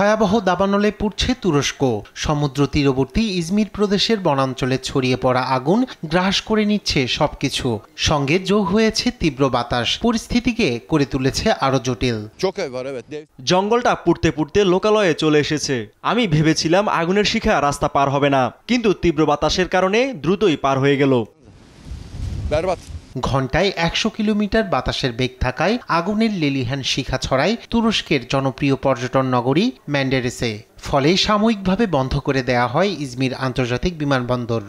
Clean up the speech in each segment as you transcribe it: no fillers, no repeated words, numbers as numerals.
ভয়াবহ দাবানলে পুড়ছে তুরস্ক। সমুদ্র তীরবর্তী ইজমির প্রদেশের বনাঞ্চলে ছড়িয়ে পড়া আগুন গ্রাস করে নিচ্ছে সবকিছু। সঙ্গে যোগ হয়েছে তীব্র বাতাস, পরিস্থিতিকে করে তুলেছে আরো জটিল। জঙ্গলটা পুড়তে পুড়তে লোকালয়ে চলে এসেছে। আমি ভেবেছিলাম আগুনের শিখা রাস্তা পার হবে না, কিন্তু তীব্র বাতাসের কারণে দ্রুতই পার হয়ে গেল। ঘন্টায় 100 কিলোমিটার বাতাসের বেগ থাকায় আগুনের লেলিহান শিখা ছড়ায় তুরস্কের জনপ্রিয় পর্যটন নগরী মেন্ডেরেসে। ফলে সাময়িকভাবে বন্ধ করে দেয়া হয় ইজমির আন্তর্জাতিক বিমানবন্দর।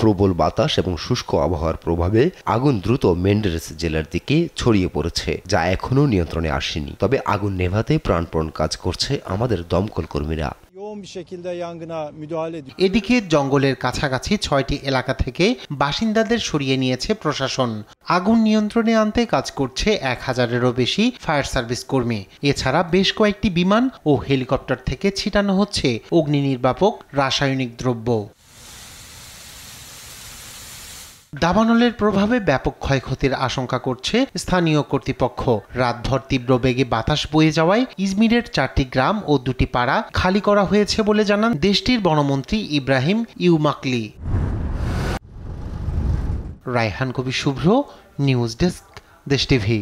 প্রবল বাতাস এবং শুষ্ক আবহাওয়ার প্রভাবে আগুন দ্রুত মেন্ডেরেস জেলার দিকে ছড়িয়ে পড়েছে, যা এখনও নিয়ন্ত্রণে আসেনি। তবে আগুন নেভাতে প্রাণপণ কাজ করছে আমাদের দমকল কর্মীরা। এদিকে জঙ্গলের কাছাকাছি 6টি এলাকা থেকে বাসিন্দাদের সরিয়ে নিয়েছে প্রশাসন। আগুন নিয়ন্ত্রণে আনতে কাজ করছে 1000-এরও বেশি ফায়ার সার্ভিস কর্মী। এছাড়া বেশ কয়েকটি বিমান ও হেলিকপ্টার থেকে ছিটানো হচ্ছে অগ্নি নির্বাপক রাসায়নিক দ্রব্য। দাবানলের প্রভাবে ব্যাপক ক্ষয়ক্ষতির আশঙ্কা করছে স্থানীয় কর্তৃপক্ষ। রাতভর তীব্র বেগে বাতাস বয়ে যাওয়ায় ইজমিরের 4টি গ্রাম ও 2টি পাড়া খালি করা হয়েছে বলে জানান দেশটির বনমন্ত্রী ইব্রাহিম ইউমাকলি। রায়হান কবি শুভ্র, নিউজ ডেস্ক, দেশ টিভি।